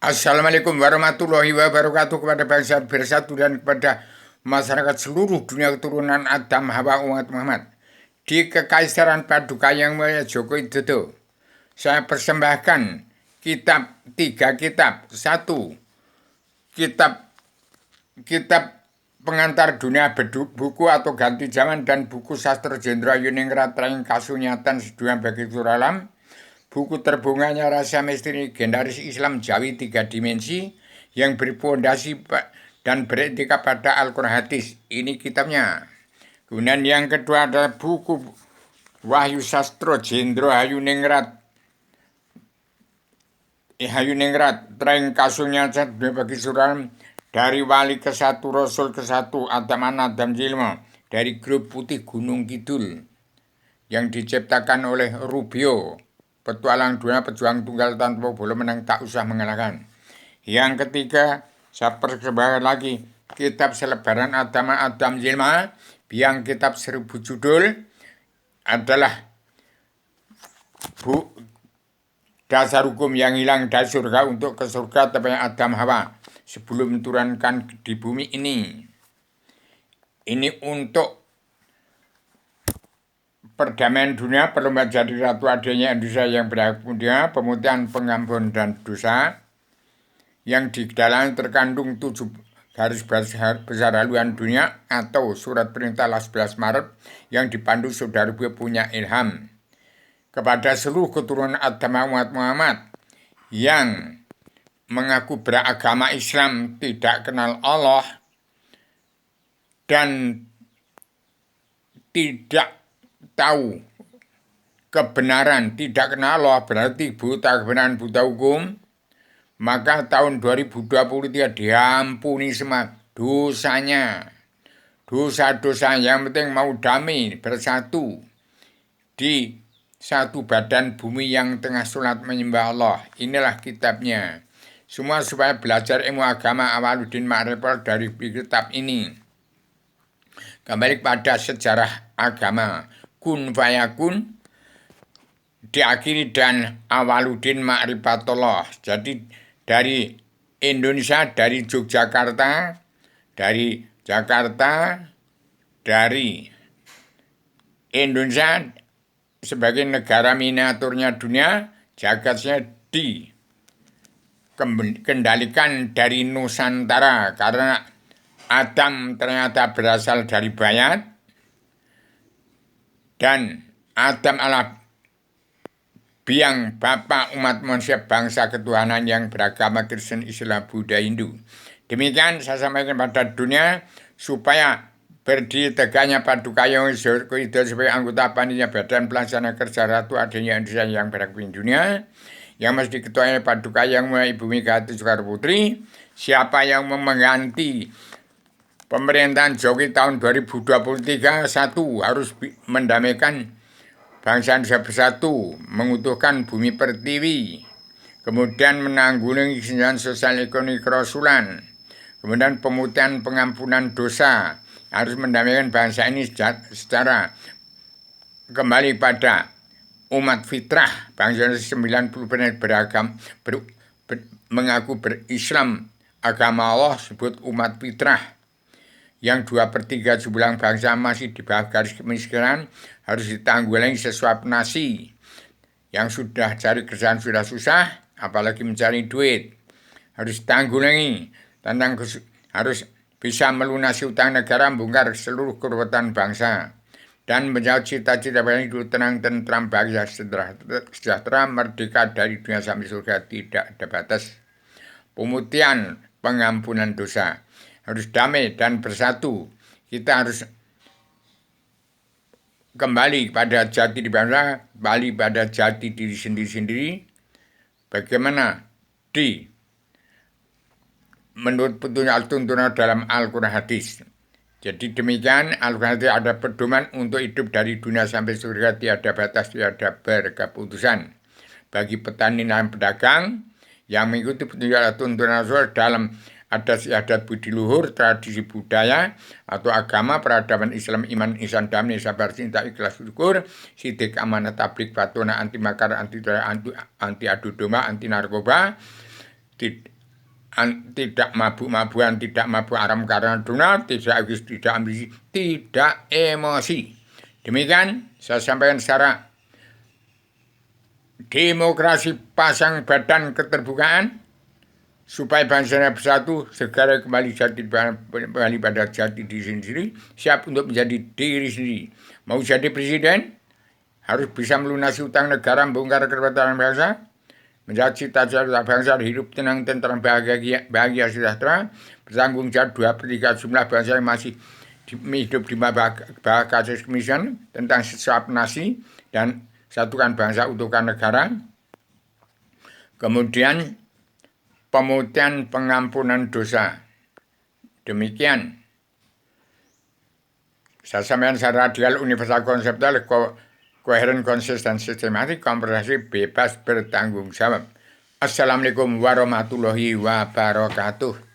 Assalamualaikum warahmatullahi wabarakatuh kepada bangsa bersatu dan kepada masyarakat seluruh dunia keturunan Adam Hawa umat Muhammad. Di Kekaisaran Paduka Yang Mulia Joko Widodo, saya persembahkan tiga kitab. Satu, kitab kitab pengantar dunia buku atau ganti zaman dan buku sastra Jenderal Yuningrat Traing Kasunyatan Sedunia bagi seluruh alam. Buku terbunganya rasa misteri legendaris Islam Jawi 3 dimensi yang berpondasi dan beretika pada Al-Quran hadis. Ini kitabnya. Kemudian yang kedua adalah buku Wahyu Sastro Jendro Hayuningrat Traing Kasunyatan bagi suram dari wali ke satu, rasul ke satu, Adam Jilma dari grup Putih Gunung Kidul yang diciptakan oleh Rubio. Petualang dunia pejuang tunggal tanpa bola menang tak usah mengalahkan. Yang ketiga, saya persembahkan lagi kitab selebaran Adam Jilma yang kitab 1000 judul adalah dasar hukum yang hilang dari surga untuk ke surga tepatnya Adam Hawa sebelum turunkan di bumi ini. Ini untuk perdamaian dunia, perlu menjadi ratu adanya Indonesia yang berhak mulia, pemutihan pengampun dan dosa, yang di dalam terkandung 7 garis besar haluan dunia atau surat perintah 11 Maret yang dipandu saudara punya ilham kepada seluruh keturunan Adam umat Muhammad yang mengaku beragama Islam, tidak kenal Allah dan tidak tahu kebenaran, tidak kenal Allah berarti buta kebenaran, buta hukum. Maka tahun 2023 diampuni semua dosanya, dosa-dosa. Yang penting mau damai bersatu di satu badan bumi yang tengah sholat menyembah Allah. Inilah kitabnya. Semua supaya belajar ilmu agama Awaluddin Ma'rifat dari kitab ini. Kembali pada sejarah agama. Kun fayakun diakhiri dan Awaluddin Ma'rifatullah. Jadi dari Indonesia, dari Yogyakarta, dari Jakarta, dari Indonesia sebagai negara miniaturnya dunia, jagatnya dikendalikan dari Nusantara karena Adam ternyata berasal dari Bayat dan Adam adalah biang bapak umat manusia bangsa ketuhanan yang beragama Kristen, Islam, Buddha, Hindu. Demikian saya sampaikan pada dunia supaya berdiri tegaknya Paduka Yang Joko Widodo sebagai anggota panitia badan pelaksana kerja Ratu adanya Indonesia yang beragam dunia yang mesti diketuai Paduka Yang Mulia Ibu Megawati Soekarno Putri. Siapa yang mengganti pemerintahan Jokowi tahun 2023, satu, harus mendamaikan bangsa Indonesia bersatu, mengutuhkan bumi pertiwi, kemudian menanggulangi kesenjangan sosial ekonomi kerasulan, kemudian pemutihan pengampunan dosa, harus mendamaikan bangsa ini secara kembali pada umat fitrah. Bangsa Indonesia 90% beragam, mengaku berislam agama Allah, sebut umat fitrah. Yang 2/3 jumlah bangsa masih di bawah garis kemiskinan harus ditanggulangi sesuap nasi. Yang sudah cari kerjaan sudah susah, apalagi mencari duit. Harus ditanggulangi, harus bisa melunasi utang negara, membongkar seluruh keruwetan bangsa, dan menjawab cita-cita hidup tenang, tentram, bahagia, sejahtera, merdeka dari dunia sampai surga, tidak ada batas. Pemutihan pengampunan dosa. Harus damai dan bersatu. Kita harus kembali pada jati di bangsa, kembali pada jati diri sendiri-sendiri. Bagaimana menurut petunjuk tuntunan dalam Al-Quran hadis. Jadi demikian, Al-Quran hadis ada pedoman untuk hidup dari dunia sampai surga, tiada batas, tiada berkeputusan. Bagi petani dan pedagang yang mengikuti petunjuk tuntunan Rasul dalam adat istiadat budi luhur, tradisi budaya atau agama, peradaban Islam, iman, ihsan, damai, sabar, cinta, ikhlas, syukur, sidik, amanah, tablik, fatona, anti makar, anti adu domba, anti narkoba, tidak mabuk-mabukan, tidak mabuk aram karena dunia, tidak egois, tidak ambisi, tidak emosi. Demikian saya sampaikan secara demokrasi pasang badan keterbukaan supaya bangsanya bersatu, segera kembali pada jati diri sendiri, siap untuk menjadi diri sendiri. Mau jadi presiden, harus bisa melunasi utang negara, membongkar keterbukaan bangsa, menjaga cita-cita bangsa hidup tenang, tentram, bahagia sejahtera, bertanggung jawab 2/3 jumlah bangsa yang masih hidup di bawah kasus kemiskinan, tentang sesuap nasi dan satukan bangsa, utuhkan negara. Kemudian pemutihan pengampunan dosa. Demikian saya sampaikan secara radial, universal, konseptual, koheren, konsisten, sistematik, komprehensif, bebas bertanggung jawab. Assalamualaikum warahmatullahi wabarakatuh.